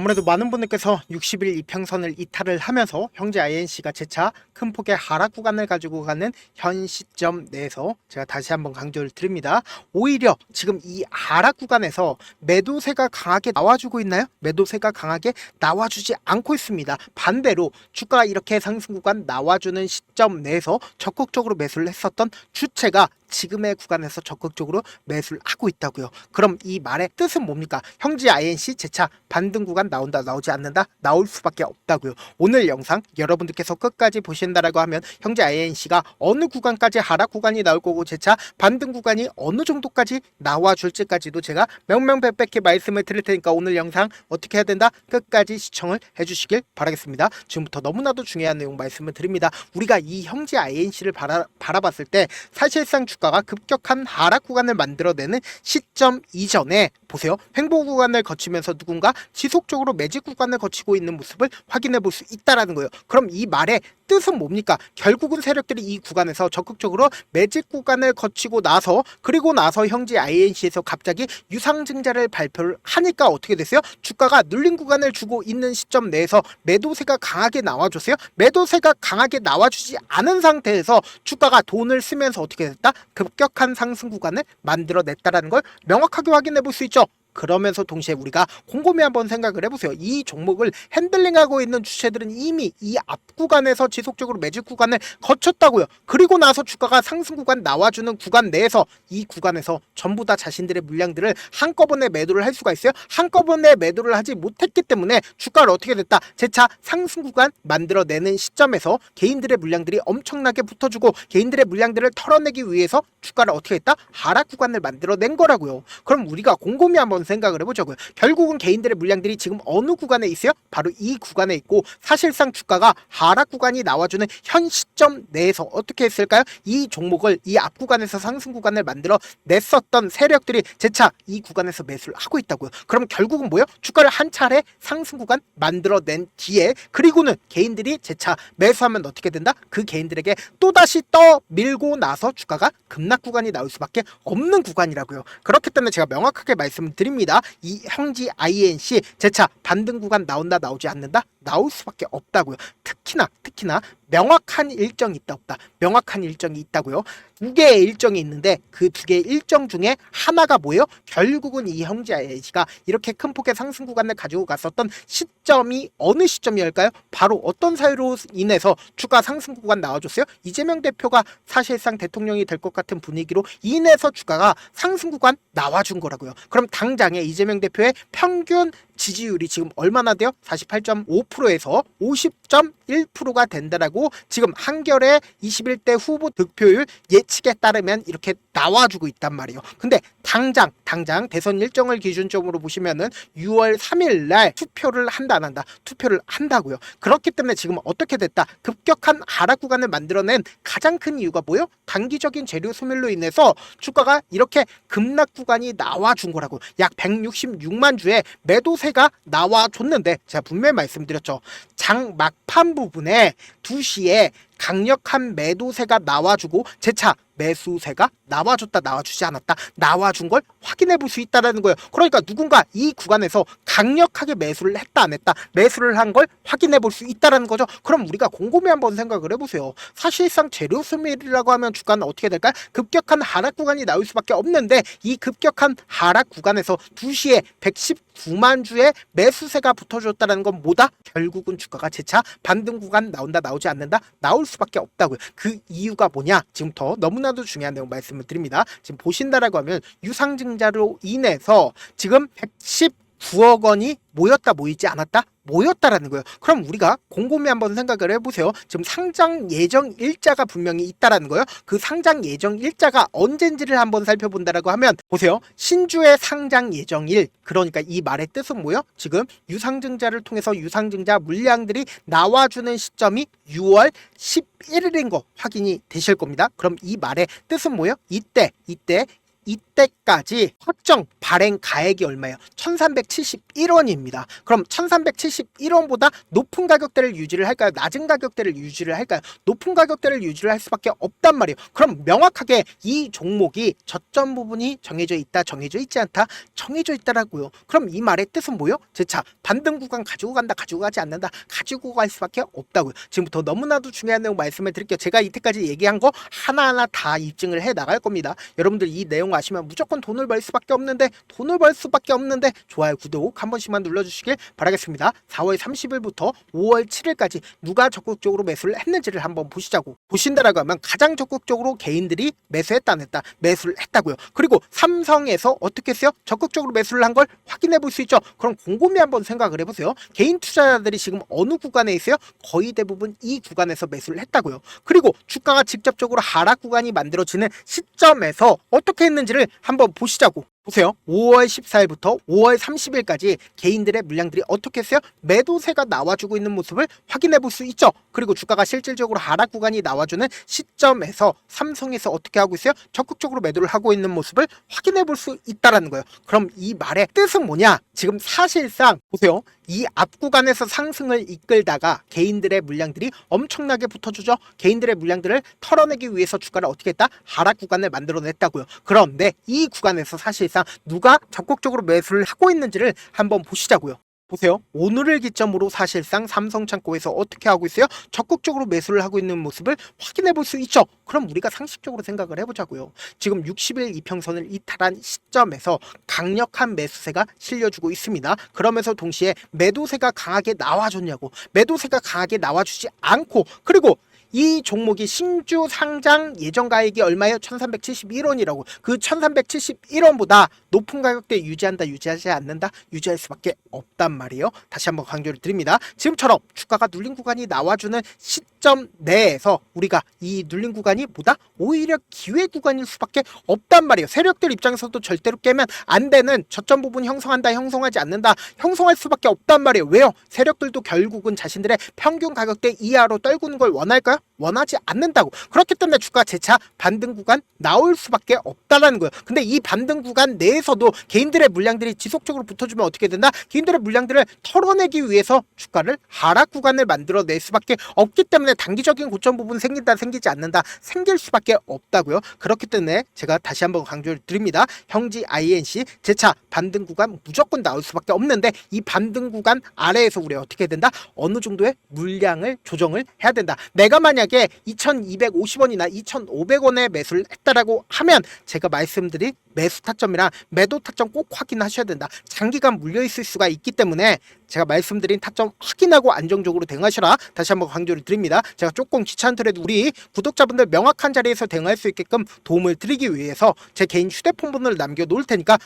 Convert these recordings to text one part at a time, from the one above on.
아무래도 많은 분들께서 60일 이평선을 이탈을 하면서 형제 INC가 재차 큰 폭의 하락 구간을 가지고 가는 현 시점 내에서 제가 다시 한번 강조를 드립니다. 오히려 지금 이 하락 구간에서 매도세가 강하게 나와주고 있나요? 매도세가 강하게 나와주지 않고 있습니다. 반대로 주가가 이렇게 상승 구간 나와주는 시점 내에서 적극적으로 매수를 했었던 주체가 지금의 구간에서 적극적으로 매수를 하고 있다고요. 그럼 이 말의 뜻은 뭡니까? 형제 INC 재차 반등 구간 나온다, 나오지 않는다, 나올 수밖에 없다고요. 오늘 영상 여러분들께서 끝까지 보신다라고 하면 형제 INC가 어느 구간까지 하락 구간이 나올 거고 재차 반등 구간이 어느 정도까지 나와줄지까지도 제가 명명백백히 말씀을 드릴 테니까 오늘 영상 어떻게 해야 된다? 끝까지 시청을 해주시길 바라겠습니다. 지금부터 너무나도 중요한 내용 말씀을 드립니다. 우리가 이 형제 INC를 바라봤을 때 사실상 주가가 급격한 하락 구간을 만들어내는 시점 이전에 보세요. 횡보 구간을 거치면서 누군가 지속적으로 매집 구간을 거치고 있는 모습을 확인해 볼 수 있다라는 거예요. 그럼 이 말의 뜻은 뭡니까? 결국은 세력들이 이 구간에서 적극적으로 매집 구간을 거치고 나서 그리고 나서 형제 INC에서 갑자기 유상증자를 발표를 하니까 어떻게 됐어요? 주가가 눌린 구간을 주고 있는 시점 내에서 매도세가 강하게 나와줬어요. 매도세가 강하게 나와주지 않은 상태에서 주가가 돈을 쓰면서 어떻게 됐다? 급격한 상승 구간을 만들어냈다라는 걸 명확하게 확인해 볼 수 있죠. 그러면서 동시에 우리가 곰곰이 한번 생각을 해보세요. 이 종목을 핸들링하고 있는 주체들은 이미 이 앞 구간에서 지속적으로 매집 구간을 거쳤다고요. 그리고 나서 주가가 상승 구간 나와주는 구간 내에서 이 구간에서 전부 다 자신들의 물량들을 한꺼번에 매도를 할 수가 있어요. 한꺼번에 매도를 하지 못했기 때문에 주가를 어떻게 됐다? 재차 상승 구간 만들어내는 시점에서 개인들의 물량들이 엄청나게 붙어주고 개인들의 물량들을 털어내기 위해서 주가를 어떻게 했다? 하락 구간을 만들어낸 거라고요. 그럼 우리가 곰곰이 한번 생각을 해보자고요. 결국은 개인들의 물량들이 지금 어느 구간에 있어요? 바로 이 구간에 있고 사실상 주가가 하락 구간이 나와주는 현 시점 내에서 어떻게 했을까요? 이 종목을 이 앞 구간에서 상승 구간을 만들어 냈었던 세력들이 재차 이 구간에서 매수를 하고 있다고요. 그럼 결국은 뭐예요? 주가를 한 차례 상승 구간 만들어낸 뒤에 그리고는 개인들이 재차 매수하면 어떻게 된다? 그 개인들에게 또다시 떠밀고 나서 주가가 급락 구간이 나올 수밖에 없는 구간이라고요. 그렇기 때문에 제가 명확하게 말씀을 드립니다. 이 형지 INC 재차 반등 구간 나온다, 나오지 않는다? 나올 수밖에 없다고요. 특히나 명확한 일정이 있다 없다. 명확한 일정이 있다고요. 두 개의 일정이 있는데 그 두 개의 일정 중에 하나가 뭐예요? 결국은 이 형제 INC가 이렇게 큰 폭의 상승 구간을 가지고 갔었던 시점이 어느 시점이었을까요? 바로 어떤 사유로 인해서 주가 상승 구간 나와줬어요? 이재명 대표가 사실상 대통령이 될 것 같은 분위기로 인해서 주가가 상승 구간 나와준 거라고요. 그럼 당장에 이재명 대표의 평균 지지율이 지금 얼마나 돼요? 48.5%에서 50.1%가 된다라고 지금 한겨레 21대 후보 득표율 예측에 따르면 이렇게 나와주고 있단 말이에요. 근데 당장 대선 일정을 기준점으로 보시면은 6월 3일 날 투표를 한다 안 한다? 투표를 한다고요. 그렇기 때문에 지금 어떻게 됐다? 급격한 하락 구간을 만들어낸 가장 큰 이유가 뭐예요? 단기적인 재료 소멸로 인해서 주가가 이렇게 급락 구간이 나와준 거라고. 약 166만 주의 매도세가 나와줬는데 제가 분명히 말씀드렸죠. 장 막판 부분에 2시에 강력한 매도세가 나와주고 재차 매수세가 나와줬다, 나와주지 않았다, 나와준 걸 확인해 볼 수 있다는 거예요. 그러니까 누군가 이 구간에서 강력하게 매수를 했다, 안 했다, 매수를 한 걸 확인해 볼 수 있다는 거죠. 그럼 우리가 곰곰이 한번 생각을 해보세요. 사실상 재료 소멸이라고 하면 주가는 어떻게 될까요? 급격한 하락 구간이 나올 수밖에 없는데 이 급격한 하락 구간에서 2시에 119만 주의 매수세가 붙어줬다는 건 뭐다? 결국은 주가가 재차 반등 구간 나온다, 나오지 않는다, 나올 수밖에 없다고요. 그 이유가 뭐냐? 지금부터 너무나도 중요한 내용 말씀을 드립니다. 지금 보신다라고 하면 유상증자로 인해서 지금 119억 원이 모이지 않았다? 모였다라는 거예요. 그럼 우리가 곰곰이 한번 생각을 해보세요. 지금 상장 예정 일자가 분명히 있다라는 거예요. 그 상장 예정 일자가 언젠지를 한번 살펴본다라고 하면 보세요. 신주의 상장 예정일, 그러니까 이 말의 뜻은 뭐예요? 지금 유상증자를 통해서 유상증자 물량들이 나와주는 시점이 6월 11일인 거 확인이 되실 겁니다. 그럼 이 말의 뜻은 뭐예요? 이때 이때까지 확정 발행 가액이 얼마예요? 1371원입니다. 그럼 1371원보다 높은 가격대를 유지를 할까요? 낮은 가격대를 유지를 할까요? 높은 가격대를 유지를 할 수밖에 없단 말이에요. 그럼 명확하게 이 종목이 저점 부분이 정해져 있다, 정해져 있지 않다, 정해져 있다라고요. 그럼 이 말의 뜻은 뭐예요? 제차 반등 구간 가지고 간다, 가지고 가지 않는다, 가지고 갈 수밖에 없다고요. 지금부터 너무나도 중요한 내용 말씀을 드릴게요. 제가 이때까지 얘기한 거 하나하나 다 입증을 해 나갈 겁니다. 여러분들 이 내용 아시면 무조건 돈을 벌 수밖에 없는데 좋아요, 구독 한 번씩만 눌러주시길 바라겠습니다. 4월 30일부터 5월 7일까지 누가 적극적으로 매수를 했는지를 한번 보시자고. 보신다라고 하면 가장 적극적으로 개인들이 매수했다 안 했다, 매수를 했다고요. 그리고 삼성에서 어떻게 했어요? 적극적으로 매수를 한 걸 확인해 볼 수 있죠. 그럼 곰곰이 한번 생각을 해보세요. 개인 투자자들이 지금 어느 구간에 있어요? 거의 대부분 이 구간에서 매수를 했다고요. 그리고 주가가 직접적으로 하락 구간이 만들어지는 시점에서 어떻게 했는지를 한번 보시자고. 보세요. 5월 14일부터 5월 30일까지 개인들의 물량들이 어떻게 했어요? 매도세가 나와주고 있는 모습을 확인해 볼 수 있죠. 그리고 주가가 실질적으로 하락 구간이 나와주는 시점에서 삼성에서 어떻게 하고 있어요? 적극적으로 매도를 하고 있는 모습을 확인해 볼 수 있다라는 거예요. 그럼 이 말의 뜻은 뭐냐? 지금 사실상 보세요. 이 앞 구간에서 상승을 이끌다가 개인들의 물량들이 엄청나게 붙어주죠. 개인들의 물량들을 털어내기 위해서 주가를 어떻게 했다? 하락 구간을 만들어냈다고요. 그런데 이 구간에서 사실상 누가 적극적으로 매수를 하고 있는지를 한번 보시자고요. 보세요. 오늘을 기점으로 사실상 삼성창고에서 어떻게 하고 있어요? 적극적으로 매수를 하고 있는 모습을 확인해 볼 수 있죠. 그럼 우리가 상식적으로 생각을 해보자고요. 지금 60일 이평선을 이탈한 시점에서 강력한 매수세가 실려주고 있습니다. 그러면서 동시에 매도세가 강하게 나와줬냐고. 매도세가 강하게 나와주지 않고, 그리고 이 종목이 신주 상장 예정 가액이 얼마예요? 1371원이라고. 그 1371원보다 높은 가격대 유지한다, 유지하지 않는다, 유지할 수밖에 없단 말이에요. 다시 한번 강조를 드립니다. 지금처럼 주가가 눌린 구간이 나와주는 시점 내에서 우리가 이 눌린 구간이 뭐다? 오히려 기회 구간일 수밖에 없단 말이에요. 세력들 입장에서도 절대로 깨면 안 되는 저점 부분 형성한다, 형성하지 않는다, 형성할 수밖에 없단 말이에요. 왜요? 세력들도 결국은 자신들의 평균 가격대 이하로 떨구는 걸 원할까요? 원하지 않는다고. 그렇기 때문에 주가 재차 반등 구간 나올 수밖에 없다라는 거예요. 근데 이 반등 구간 내에서도 개인들의 물량들이 지속적으로 붙어주면 어떻게 된다? 개인들의 물량들을 털어내기 위해서 주가를 하락 구간을 만들어낼 수밖에 없기 때문에 단기적인 고점 부분 생긴다, 생기지 않는다, 생길 수밖에 없다고요. 그렇기 때문에 제가 다시 한번 강조를 드립니다. 형지 INC 재차 반등 구간 무조건 나올 수밖에 없는데 이 반등 구간 아래에서 우리 어떻게 된다? 어느 정도의 물량을 조정을 해야 된다. 내가 만약에 2250원이나 2500원에 매수를 했다라고 하면 제가 말씀드린 매수 타점이랑 매도 타점 꼭 확인하셔야 된다. 장기간 물려있을 수가 있기 때문에 제가 말씀드린 타점 확인하고 안정적으로 대응하셔라. 다시 한번 강조를 드립니다. 제가 조금 귀찮더라도 우리 구독자분들 명확한 자리에서 대응할 수 있게끔 도움을 드리기 위해서 제 개인 휴대폰 번호를 남겨놓을 테니까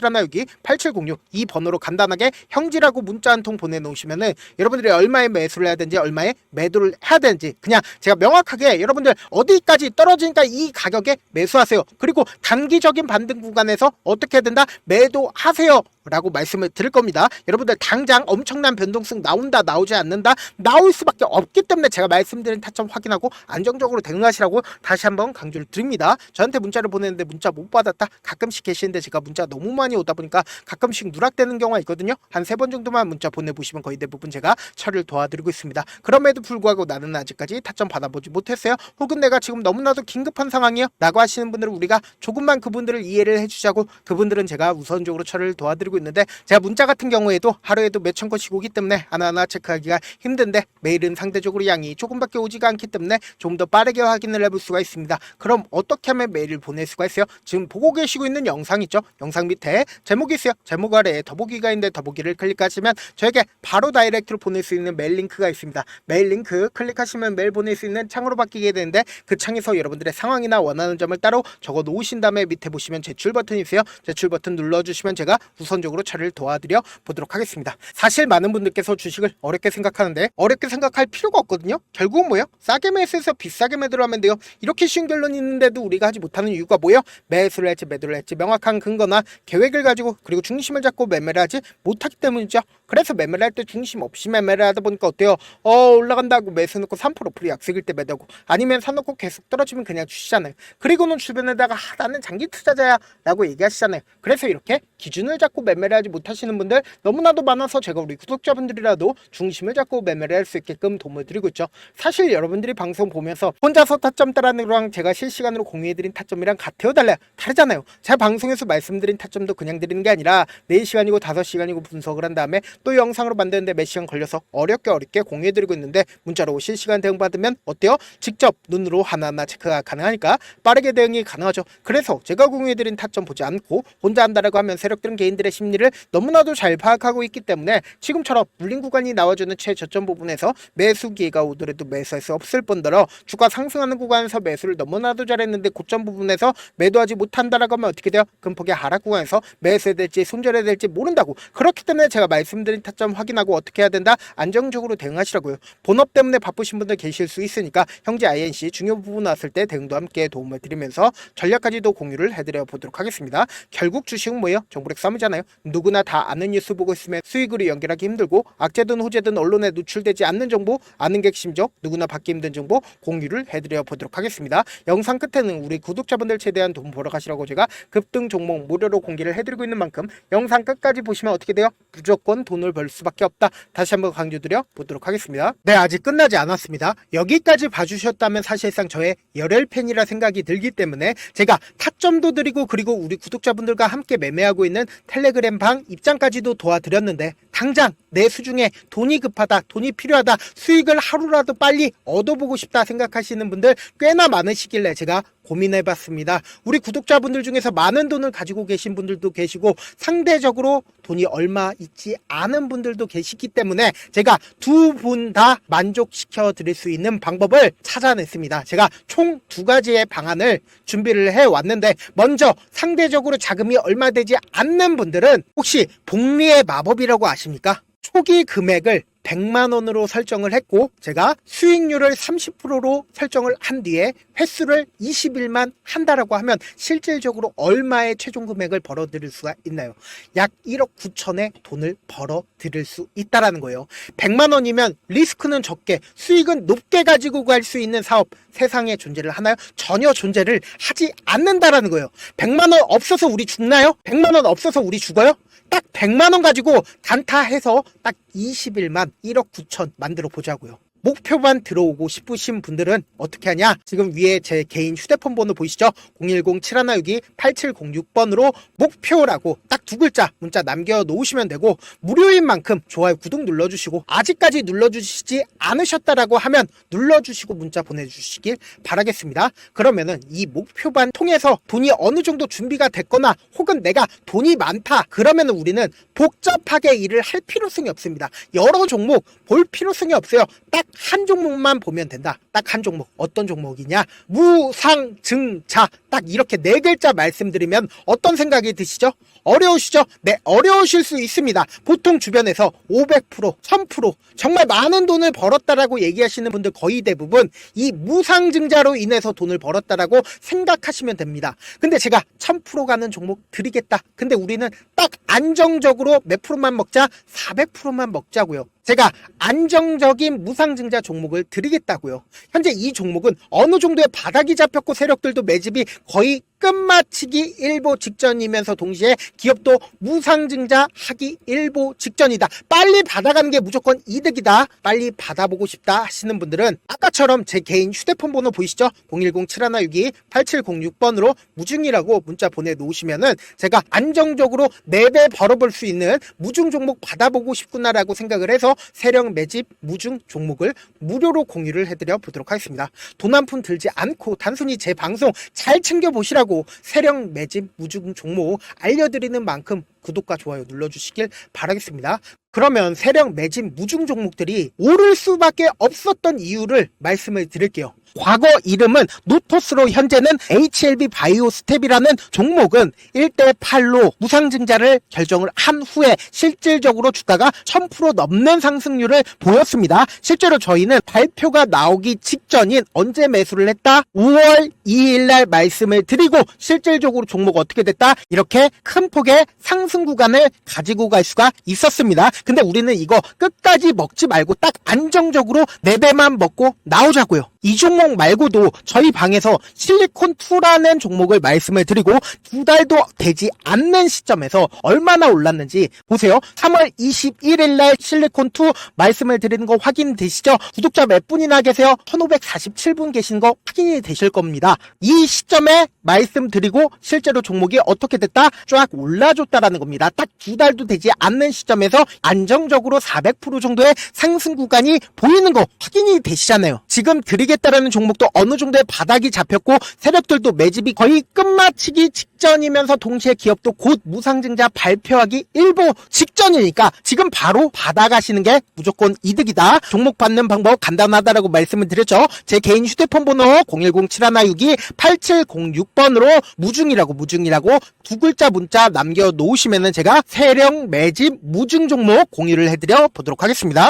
010-7162-8706 이 번호로 간단하게 형지라고 문자 한 통 보내놓으시면은 여러분들이 얼마에 매수를 해야 되는지, 얼마에 매도를 해야 되는지 그냥 제가 명확하게 여러분들 어디까지 떨어지니까 이 가격에 매수하세요. 그리고 단기적인 반등 구간에서 어떻게 된다? 매도하세요 라고 말씀을 드릴 겁니다. 여러분들 당장 엄청난 변동성 나온다, 나오지 않는다, 나올 수밖에 없기 때문에 제가 말씀드린 타점 확인하고 안정적으로 대응하시라고 다시 한번 강조를 드립니다. 저한테 문자를 보냈는데 문자 못 받았다 가끔씩 계시는데 제가 문자가 너무 많이 오다 보니까 가끔씩 누락되는 경우가 있거든요. 한 3번 정도만 문자 보내보시면 거의 대부분 제가 처리를 도와드리고 있습니다. 그럼에도 불구하고 나는 아직까지 타점 받아보지 못했어요. 혹은 내가 지금 너무나도 긴급한 상황이요 라고 하시는 분들은 우리가 조금만 그분들을 이해를 해주자고, 그분들은 제가 우선적으로 처리를 도와드리고 있는데 제가 문자 같은 경우에도 하루에도 몇천 건씩 오기 때문에 하나하나 체크하기가 힘든데 메일은 상대적으로 양이 조금밖에 오지가 않기 때문에 좀 더 빠르게 확인을 해볼 수가 있습니다. 그럼 어떻게 하면 메일을 보낼 수가 있어요? 지금 보고 계시고 있는 영상 있죠? 영상 밑에 제목이 있어요. 제목 아래에 더보기가 있는데 더보기를 클릭하시면 저에게 바로 다이렉트로 보낼 수 있는 메일 링크가 있습니다. 메일 링크 클릭하시면 메일 보낼 수 있는 창으로 바뀌게 되는데 그 창에서 여러분들의 상황이나 원하는 점을 따로 적어 놓으신 다음에 밑에 보시면 제출 버튼이 있어요. 제출 버튼 눌러주시면 제가 우선적으로 긍정적으로 처리를 도와드려 보도록 하겠습니다. 사실 많은 분들께서 주식을 어렵게 생각하는데 어렵게 생각할 필요가 없거든요. 결국은 뭐예요? 싸게 매수해서 비싸게 매도를 하면 돼요. 이렇게 쉬운 결론이 있는데도 우리가 하지 못하는 이유가 뭐예요? 매수를 할지 매도를 할지 명확한 근거나 계획을 가지고 그리고 중심을 잡고 매매를 하지 못하기 때문이죠. 그래서 매매를 할 때 중심 없이 매매를 하다 보니까 어때요? 올라간다고 매수 넣고 3% 약속일 때 매도고 아니면 사놓고 계속 떨어지면 그냥 주시잖아요. 그리고는 주변에다가 나는 장기 투자자야 라고 얘기하시잖아요. 그래서 이렇게 기준을 잡고 매매를 하지 못하시는 분들 너무나도 많아서 제가 우리 구독자분들이라도 중심을 잡고 매매를 할 수 있게끔 도움을 드리고 있죠. 사실 여러분들이 방송 보면서 혼자서 타점 따라하는 거랑 제가 실시간으로 공유해드린 타점이랑 같아요 달라요? 다르잖아요. 제가 방송에서 말씀드린 타점도 그냥 드리는 게 아니라 4시간이고 5시간이고 분석을 한 다음에 또 영상으로 만드는데 몇 시간 걸려서 어렵게 공유해드리고 있는데 문자로 실시간 대응 받으면 어때요? 직접 눈으로 하나하나 체크가 가능하니까 빠르게 대응이 가능하죠. 그래서 제가 공유해드린 타점 보지 않고 혼자 한다라고 하면 세력들은 개인들의 심리를 너무나도 잘 파악하고 있기 때문에 지금처럼 물린 구간이 나와주는 최저점 부분에서 매수 기회가 오더라도 매수할 수 없을 뿐더러 주가 상승하는 구간에서 매수를 너무나도 잘했는데 고점 부분에서 매도하지 못한다라고 하면 어떻게 돼요? 금폭의 하락 구간에서 매수해야 될지 손절해야 될지 모른다고. 그렇기 때문에 제가 말씀드린 타점 확인하고 어떻게 해야 된다? 안정적으로 대응하시라고요. 본업 때문에 바쁘신 분들 계실 수 있으니까 형제 INC 중요 부분 나왔을 때 대응도 함께 도움을 드리면서 전략까지도 공유를 해드려 보도록 하겠습니다. 결국 주식은 뭐예요? 정보력 싸움이잖아요. 누구나 다 아는 뉴스 보고 있으면 수익으로 연결하기 힘들고 악재든 호재든 언론에 노출되지 않는 정보, 아는 게 핵심적, 누구나 받기 힘든 정보 공유를 해드려 보도록 하겠습니다. 영상 끝에는 우리 구독자분들 최대한 돈 벌어 가시라고 제가 급등 종목 무료로 공개를 해드리고 있는 만큼 영상 끝까지 보시면 어떻게 돼요? 무조건 돈을 벌 수밖에 없다. 다시 한번 강조드려 보도록 하겠습니다. 네, 아직 끝나지 않았습니다. 여기까지 봐주셨다면 사실상 저의 열혈 팬이라 생각이 들기 때문에 제가 타점도 드리고 그리고 우리 구독자분들과 함께 매매하고 있는 텔레그램 방 입장까지도 도와드렸는데 당장 내 수중에 돈이 급하다, 돈이 필요하다, 수익을 하루라도 빨리 얻어보고 싶다 생각하시는 분들 꽤나 많으시길래 제가 고민해봤습니다. 우리 구독자분들 중에서 많은 돈을 가지고 계신 분들도 계시고 상대적으로 돈이 얼마 있지 않은 분들도 계시기 때문에 제가 두 분 다 만족시켜 드릴 수 있는 방법을 찾아냈습니다. 제가 총 2가지의 방안을 준비를 해왔는데 먼저 상대적으로 자금이 얼마 되지 않는 분들은 혹시 복리의 마법이라고 아십니까? 초기 금액을 100만원으로 설정을 했고 제가 수익률을 30%로 설정을 한 뒤에 횟수를 20일만 한다라고 하면 실질적으로 얼마의 최종 금액을 벌어들일 수가 있나요? 약 1억 9천의 돈을 벌어들일 수 있다라는 거예요. 100만원이면 리스크는 적게 수익은 높게 가지고 갈 수 있는 사업 세상에 존재를 하나요? 전혀 존재를 하지 않는다라는 거예요. 100만원 없어서 우리 죽나요? 100만원 없어서 우리 죽어요? 딱 100만원 가지고 단타해서 딱 20일만 1억 9천 만들어 보자고요. 목표만 들어오고 싶으신 분들은 어떻게 하냐? 지금 위에 제 개인 휴대폰 번호 보이시죠? 010-7162-8706번으로 목표라고 딱 2글자 문자 남겨놓으시면 되고 무료인 만큼 좋아요 구독 눌러주시고 아직까지 눌러주시지 않으셨다라고 하면 눌러주시고 문자 보내주시길 바라겠습니다. 그러면은 이 목표반 통해서 돈이 어느 정도 준비가 됐거나 혹은 내가 돈이 많다 그러면은 우리는 복잡하게 일을 할 필요성이 없습니다. 여러 종목 볼 필요성이 없어요. 딱 한 종목만 보면 된다. 딱 한 종목. 어떤 종목이냐? 무상증자. 딱 이렇게 4글자 말씀드리면 어떤 생각이 드시죠? 어려우시죠? 네, 어려우실 수 있습니다. 보통 주변에서 500%, 1000% 정말 많은 돈을 벌었다라고 얘기하시는 분들 거의 대부분 이 무상증자로 인해서 돈을 벌었다라고 생각하시면 됩니다. 근데 제가 1000% 가는 종목 드리겠다. 근데 우리는 딱 안정적으로 몇 프로만 먹자? 400%만 먹자고요. 제가 안정적인 무상증자 종목을 드리겠다고요. 현재 이 종목은 어느 정도의 바닥이 잡혔고 세력들도 매집이 거의 끝마치기 일보 직전이면서 동시에 기업도 무상증자 하기 일보 직전이다. 빨리 받아가는 게 무조건 이득이다. 빨리 받아보고 싶다 하시는 분들은 아까처럼 제 개인 휴대폰 번호 보이시죠? 010-7162-8706번으로 무중이라고 문자 보내놓으시면은 제가 안정적으로 4배 벌어볼 수 있는 무중 종목 받아보고 싶구나라고 생각을 해서 세력 매집 무중 종목을 무료로 공유를 해드려 보도록 하겠습니다. 돈 한 푼 들지 않고 단순히 제 방송 잘 챙겨보시라고 세력 매집 무중 종목 알려드리는 만큼 구독과 좋아요 눌러주시길 바라겠습니다. 그러면 세력 매집 무중 종목들이 오를 수밖에 없었던 이유를 말씀을 드릴게요. 과거 이름은 노토스로 현재는 HLB 바이오스텝이라는 종목은 1대8로 무상증자를 결정을 한 후에 실질적으로 주가가 1000% 넘는 상승률을 보였습니다. 실제로 저희는 발표가 나오기 직전인 언제 매수를 했다? 5월 2일 날 말씀을 드리고 실질적으로 종목 어떻게 됐다? 이렇게 큰 폭의 상승 구간을 가지고 갈 수가 있었습니다. 근데 우리는 이거 끝까지 먹지 말고 딱 안정적으로 4배만 먹고 나오자고요. 이 종목 말고도 저희 방에서 실리콘2라는 종목을 말씀을 드리고 2달도 되지 않는 시점에서 얼마나 올랐는지 보세요. 3월 21일 날 실리콘2 말씀을 드리는 거 확인되시죠? 구독자 몇 분이나 계세요? 1547분 계신 거 확인이 되실 겁니다. 이 시점에 말씀드리고 실제로 종목이 어떻게 됐다? 쫙 올라줬다라는 겁니다. 딱 2달도 되지 않는 시점에서 안정적으로 400% 정도의 상승 구간이 보이는 거 확인이 되시잖아요. 지금 드리겠다라는 종목도 어느 정도의 바닥이 잡혔고 세력들도 매집이 거의 끝마치기 직전이면서 동시에 기업도 곧 무상증자 발표하기 일보 직전이니까 지금 바로 받아가시는 게 무조건 이득이다. 종목 받는 방법 간단하다라고 말씀을 드렸죠. 제 개인 휴대폰 번호 010-7162-8706번으로 무중이라고 두 글자 문자 남겨놓으시면은 제가 세력 매집 무중 종목 공유를 해드려 보도록 하겠습니다.